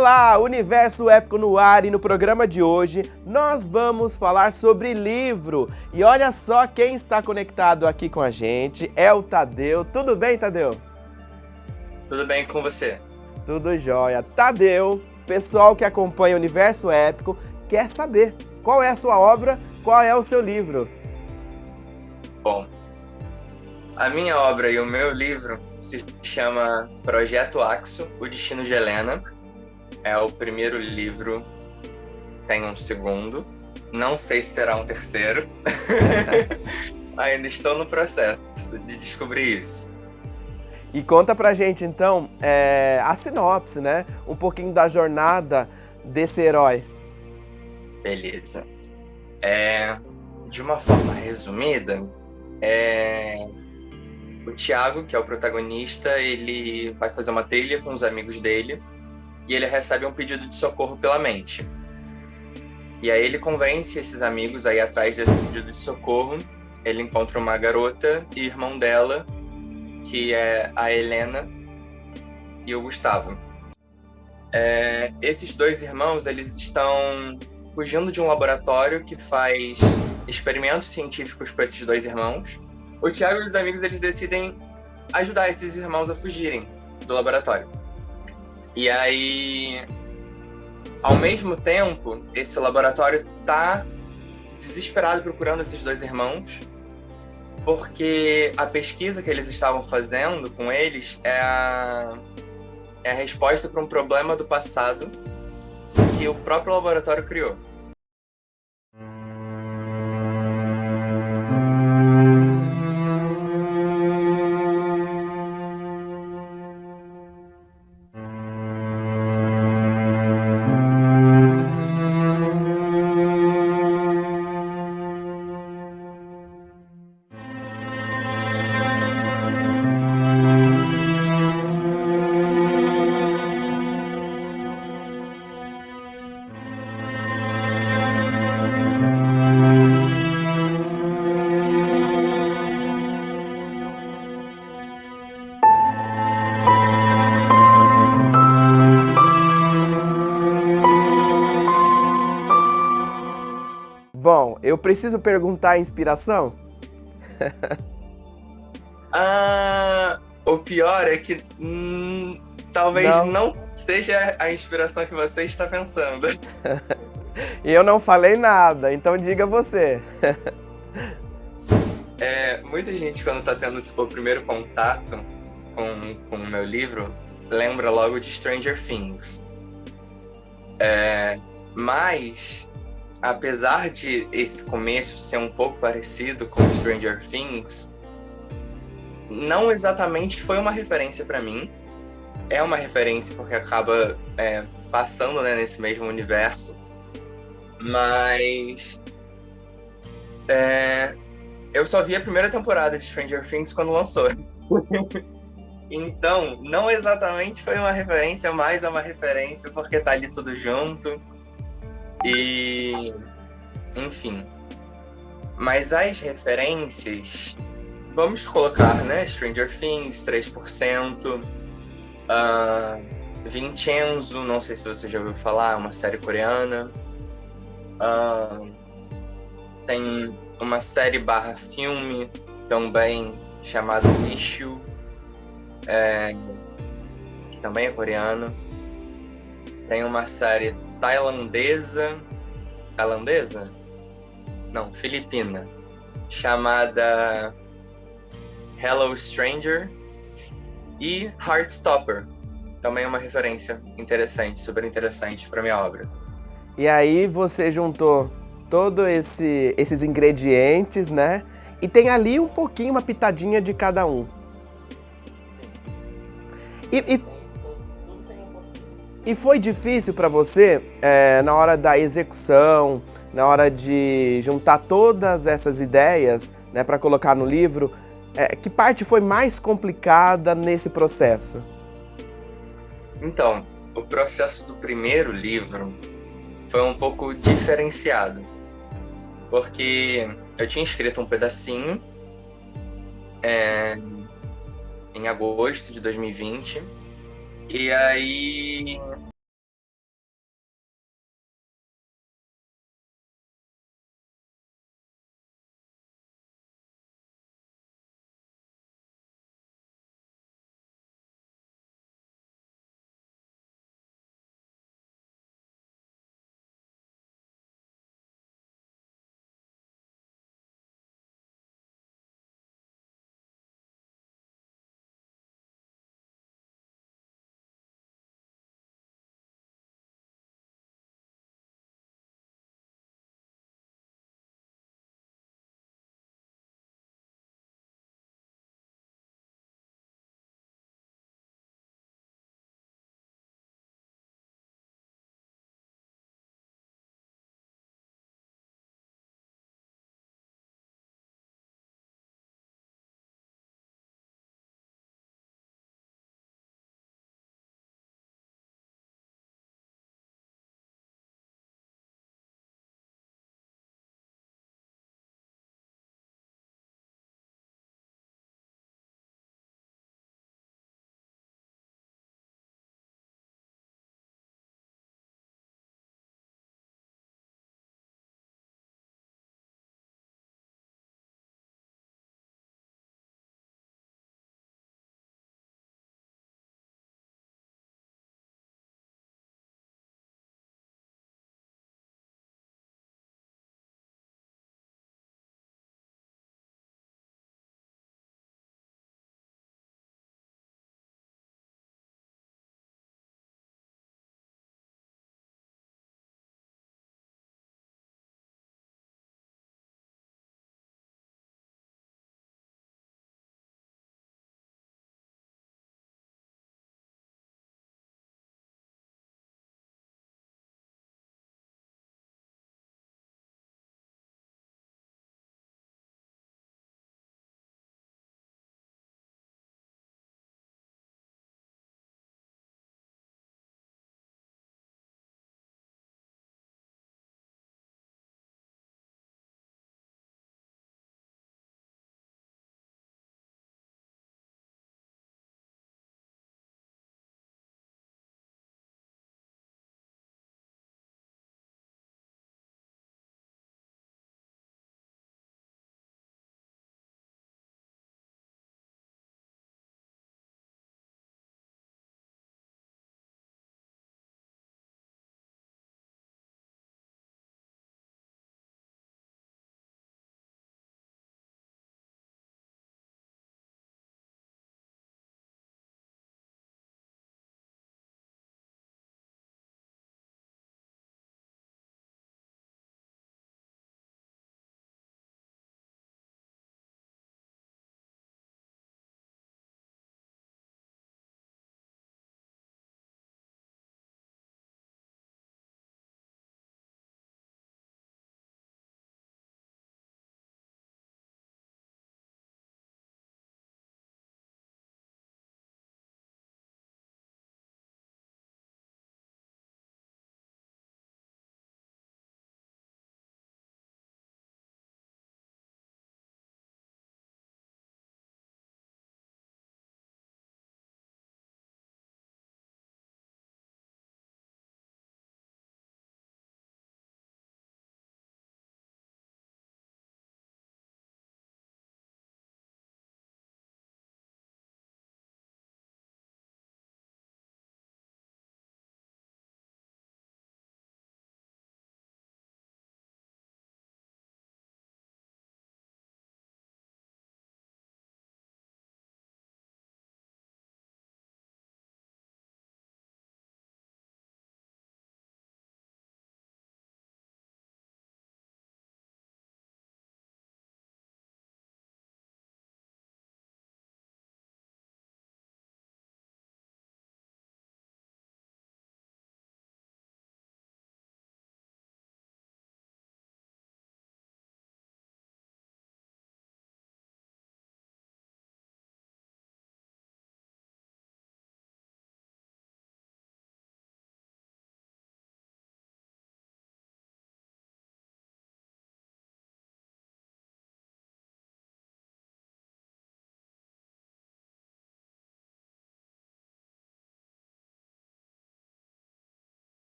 Olá, Universo Épico no ar, e no programa de hoje nós vamos falar sobre livro. E olha só quem está conectado aqui com a gente, é o Tadeu. Tudo bem, Tadeu? Tudo bem com você? Tudo jóia. Tadeu, pessoal que acompanha o Universo Épico, quer saber qual é a sua obra, qual é o seu livro. Bom, a minha obra e o meu livro se chama Projeto Axo, O Destino de Helena. É o primeiro livro, tem um segundo. Não sei se terá um terceiro. Ainda estou no processo de descobrir isso. E conta pra gente então a sinopse, né? Um pouquinho da jornada desse herói. Beleza. De uma forma resumida, o Thiago, que é o protagonista, ele vai fazer uma trilha com os amigos dele e ele recebe um pedido de socorro pela mente. E aí ele convence esses amigos a ir atrás desse pedido de socorro. Ele encontra uma garota e irmão dela, que é a Helena e o Gustavo. Esses dois irmãos, eles estão fugindo de um laboratório que faz experimentos científicos com esses dois irmãos. O Thiago e os amigos, eles decidem ajudar esses irmãos a fugirem do laboratório. E aí, ao mesmo tempo, esse laboratório tá desesperado procurando esses dois irmãos, porque a pesquisa que eles estavam fazendo com eles é a resposta para um problema do passado que o próprio laboratório criou. Bom, eu preciso perguntar a inspiração? O pior é que talvez Não. não seja a inspiração que você está pensando. E eu não falei nada, então diga você. Muita gente, quando está tendo o primeiro contato com o meu livro, lembra logo de Stranger Things. Mas, apesar de esse começo ser um pouco parecido com Stranger Things, não exatamente foi uma referência para mim. É uma referência porque acaba passando, né, nesse mesmo universo. Mas eu só vi a primeira temporada de Stranger Things quando lançou. Então, não exatamente foi uma referência, mas é uma referência porque tá ali tudo junto. E, enfim. Mas as referências, vamos colocar, né? Stranger Things, 3%, Vincenzo, não sei se você já ouviu falar, é uma série coreana. Tem uma série barra filme também chamada Issue, que também é coreano. Tem uma série tailandesa? Não, filipina, chamada Hello Stranger, e Heartstopper, também é uma referência interessante, super interessante para minha obra. E aí você juntou todos esses ingredientes, né? E tem ali um pouquinho, uma pitadinha de cada um. E foi difícil para você, na hora da execução, na hora de juntar todas essas ideias, né, para colocar no livro, que parte foi mais complicada nesse processo? Então, o processo do primeiro livro foi um pouco diferenciado, porque eu tinha escrito um pedacinho em agosto de 2020, e aí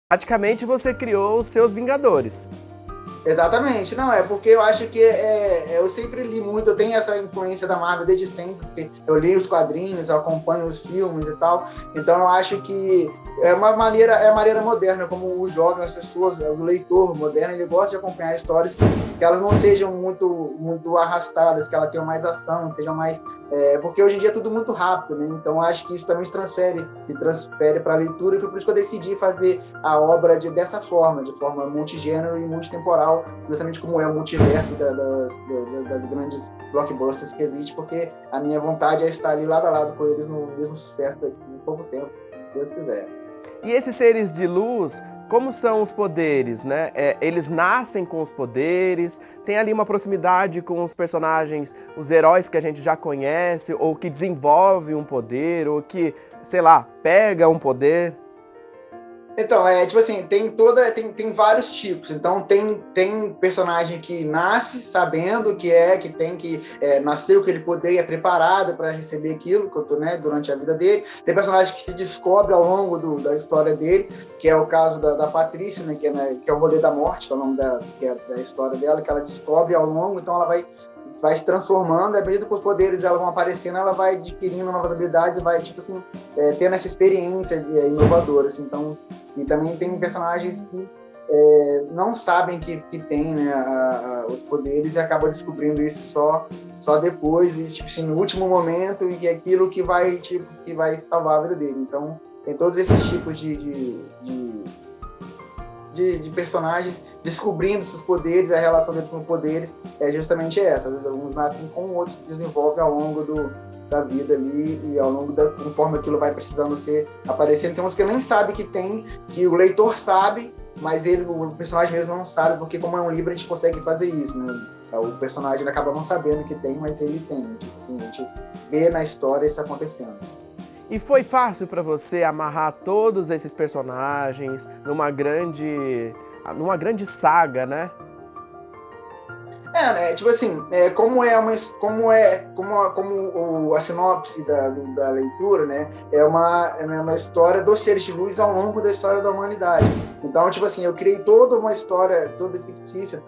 Praticamente você criou os seus Vingadores. Exatamente, não, é porque eu acho que eu sempre li muito, eu tenho essa influência da Marvel desde sempre, porque eu li os quadrinhos, eu acompanho os filmes e tal, então eu acho que é uma maneira moderna, como o jovem, as pessoas, o leitor moderno, ele gosta de acompanhar histórias que elas não sejam muito arrastadas, que elas tenham mais ação, sejam mais... porque hoje em dia é tudo muito rápido, né? Então acho que isso também se transfere para a leitura, e foi por isso que eu decidi fazer a obra dessa forma, de forma multigênero e multitemporal, justamente como é o multiverso das grandes blockbusters que existe, porque a minha vontade é estar ali lado a lado com eles no mesmo sucesso daqui em pouco tempo, se Deus quiser. E esses seres de luz, como são os poderes, né? Eles nascem com os poderes, tem ali uma proximidade com os personagens, os heróis que a gente já conhece, ou que desenvolve um poder, ou que, sei lá, pega um poder. Então, tipo assim, tem vários tipos. Então, tem personagem que nasce sabendo que tem que nasceu com aquele poder e é preparado para receber aquilo, né, durante a vida dele. Tem personagem que se descobre ao longo da história dele, que é o caso da Patrícia, né, que é o rolê da morte, que é o nome da história dela, que ela descobre ao longo, então ela vai se transformando, à medida que os poderes elas vão aparecendo, ela vai adquirindo novas habilidades, vai, tipo assim, tendo essa experiência inovadora, assim. Então, e também tem personagens que não sabem que tem, né, os poderes e acabam descobrindo isso só depois, e, tipo assim, no último momento, e que é aquilo que vai salvar a vida dele. Então, tem todos esses tipos de personagens descobrindo seus poderes, a relação deles com os poderes é justamente essa. Uns nascem com, outros desenvolvem ao longo da vida ali, e ao longo conforme aquilo vai precisando ser aparecendo. Tem uns que nem sabe que tem, que o leitor sabe, mas o personagem mesmo não sabe, porque como é um livro a gente consegue fazer isso, né? O personagem acaba não sabendo que tem, mas ele tem. Tipo assim, a gente vê na história isso acontecendo. E foi fácil para você amarrar todos esses personagens numa grande saga, né? Né? Tipo assim, como a sinopse da leitura, né? É uma história dos seres de luz ao longo da história da humanidade. Então, tipo assim, eu criei toda uma história, toda fictícia,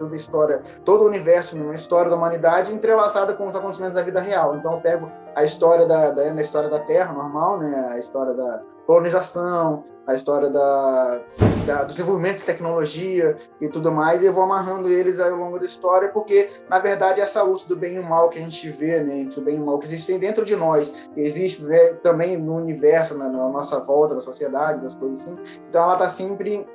todo o universo, uma história da humanidade entrelaçada com os acontecimentos da vida real. Então, eu pego a história da história da Terra normal, né? A história da colonização, a história do desenvolvimento de tecnologia e tudo mais, e eu vou amarrando eles ao longo da história, porque, na verdade, essa luta do bem e o mal que a gente vê, né, entre o bem e o mal que existem dentro de nós, existe, né, também no universo, na nossa volta, na sociedade, das coisas assim, então ela está sempre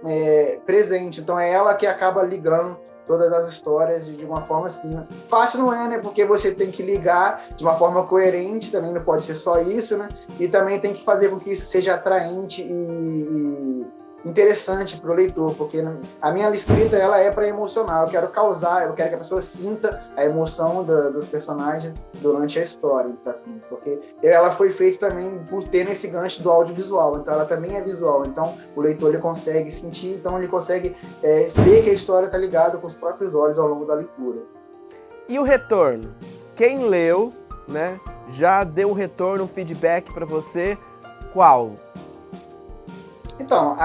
presente, então é ela que acaba ligando todas as histórias de uma forma assim, né? Fácil não é, né? Porque você tem que ligar de uma forma coerente, também não pode ser só isso, né? E também tem que fazer com que isso seja atraente e interessante para o leitor, porque a minha escrita ela é para emocionar, eu quero que a pessoa sinta a emoção dos personagens durante a história, assim, porque ela foi feita também por ter esse gancho do audiovisual, então ela também é visual, então o leitor ele consegue sentir, então ele consegue ver que a história está ligada com os próprios olhos ao longo da leitura. E o retorno? Quem leu, né, já deu um retorno, um feedback para você, qual? Então,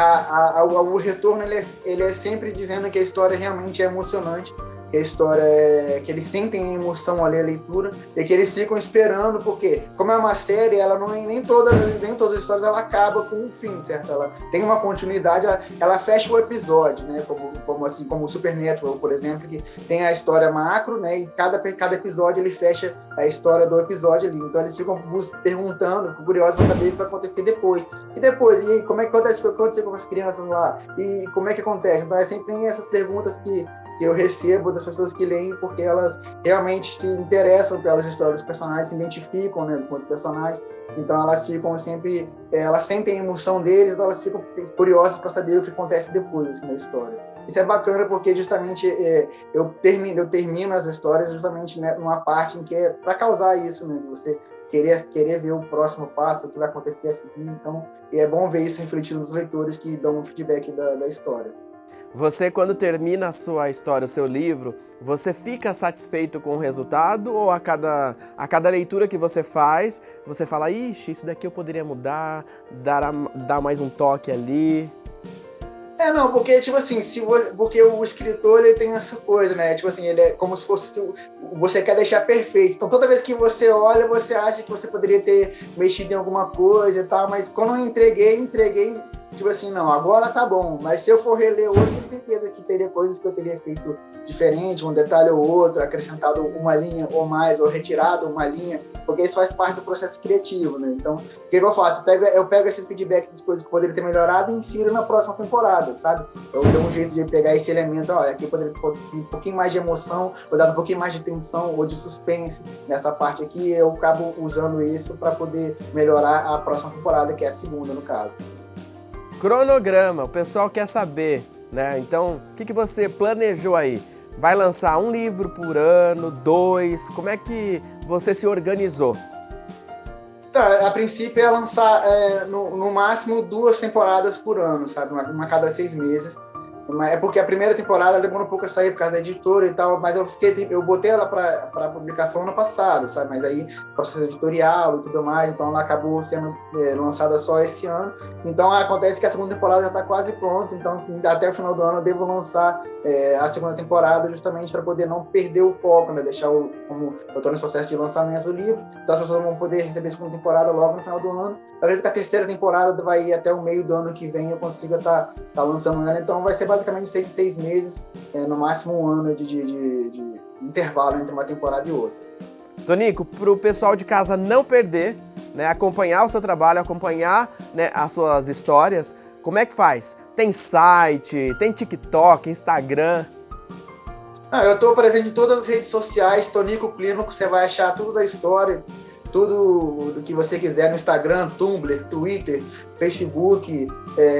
o retorno ele é sempre dizendo que a história realmente é emocionante, que a história que eles sentem a emoção ali, a leitura, e que eles ficam esperando, porque como é uma série, ela não nem todas as histórias ela acaba com um fim, certo? Ela tem uma continuidade, ela fecha o episódio, né? Como o Supernatural, por exemplo, que tem a história macro, né? E cada episódio ele fecha a história do episódio ali. Então eles ficam perguntando, curiosos para saber o que vai acontecer depois. E depois, e aí, como é que aconteceu com as crianças lá? E como é que acontece? Então sempre tem essas perguntas que eu recebo das pessoas que leem, porque elas realmente se interessam pelas histórias dos personagens, se identificam, né, com os personagens, então elas ficam sempre, elas sentem a emoção deles, então elas ficam curiosas para saber o que acontece depois, assim, da história. Isso é bacana porque justamente eu termino as histórias justamente, né, numa parte em que é para causar isso, né, você querer ver o próximo passo, o que vai acontecer a seguir, então é bom ver isso refletido nos leitores que dão um feedback da história. Você, quando termina a sua história, o seu livro, você fica satisfeito com o resultado ou a cada leitura que você faz, você fala, ixi, isso daqui eu poderia mudar, dar mais um toque ali? Não, porque, tipo assim, porque o escritor, ele tem essa coisa, né? Tipo assim, ele é como se fosse, você quer deixar perfeito. Então, toda vez que você olha, você acha que você poderia ter mexido em alguma coisa e tal, mas quando eu entreguei, tipo assim, não, agora tá bom. Mas se eu for reler hoje, tenho certeza que teria coisas que eu teria feito diferente, um detalhe ou outro, acrescentado uma linha ou mais, ou retirado uma linha, porque isso faz parte do processo criativo, né? Então, o que eu faço? Eu pego esses feedbacks das coisas que poderiam ter melhorado e insiro na próxima temporada, sabe? Eu dou um jeito de pegar esse elemento, aqui poderia ter um pouquinho mais de emoção, ou dar um pouquinho mais de tensão ou de suspense nessa parte aqui, eu acabo usando isso para poder melhorar a próxima temporada, que é a segunda, no caso. Cronograma, o pessoal quer saber, né? Então, o que você planejou aí? Vai lançar um livro por ano, 2? Como é que você se organizou? Tá, a princípio é lançar no máximo 2 temporadas por ano, sabe? Uma a cada 6 meses. É porque a primeira temporada demorou um pouco a sair por causa da editora e tal, mas eu botei ela para publicação ano passado, sabe? Mas aí, processo editorial e tudo mais, então ela acabou sendo lançada só esse ano. Então acontece que a segunda temporada já está quase pronta, então até o final do ano eu devo lançar a segunda temporada justamente para poder não perder o foco, né? Como eu estou nesse processo de lançamento do livro, então as pessoas vão poder receber a segunda temporada logo no final do ano. Eu acredito que a terceira temporada vai ir até o meio do ano que vem, eu consiga estar lançando ela, então vai ser basicamente 6 em 6 meses, no máximo um ano de intervalo entre uma temporada e outra. Tonico, para o pessoal de casa não perder, né, acompanhar o seu trabalho, acompanhar, né, as suas histórias, como é que faz? Tem site, tem TikTok, Instagram? Eu estou presente em todas as redes sociais, Tonico Clínico, você vai achar tudo da história, tudo do que você quiser no Instagram, Tumblr, Twitter, Facebook,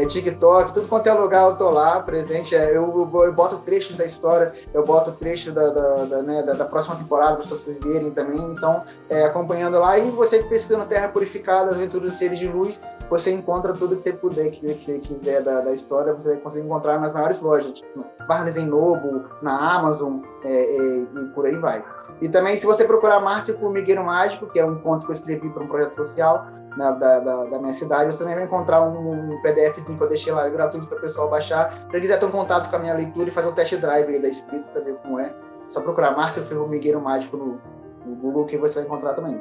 TikTok, tudo quanto é lugar eu tô lá presente. Eu boto trechos da história, eu boto trechos da próxima temporada para vocês verem também. Então, acompanhando lá. E você que precisa na Terra Purificada, as Aventuras dos Seres de Luz, você encontra tudo que você puder, que você quiser da história, você consegue encontrar nas maiores lojas, tipo Barnes & Noble, na Amazon, e por aí vai. E também, se você procurar Márcio Formigueiro Mágico, que é um conto que eu escrevi para um projeto social da minha cidade, você também vai encontrar um PDFzinho que eu deixei lá gratuito para o pessoal baixar. Se você quiser ter um contato com a minha leitura e fazer um test drive aí da escrita para ver como é, só procurar Márcio Formigueiro Mágico no Google que você vai encontrar também.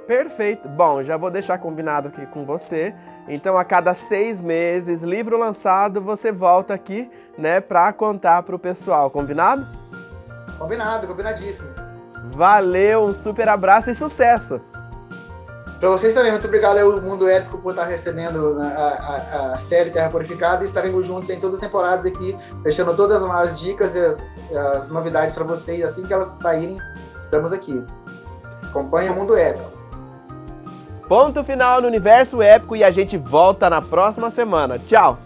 Perfeito. Bom, já vou deixar combinado aqui com você. Então, a cada 6 meses, livro lançado, você volta aqui, né, para contar para o pessoal. Combinado? Combinadíssimo. Valeu, um super abraço e sucesso! Para vocês também, muito obrigado ao Mundo Épico por estar recebendo a série Terra Purificada e estaremos juntos em todas as temporadas aqui, deixando todas as dicas e as novidades para vocês. Assim que elas saírem, estamos aqui. Acompanhe o Mundo Épico. Ponto final no Universo Épico e a gente volta na próxima semana. Tchau!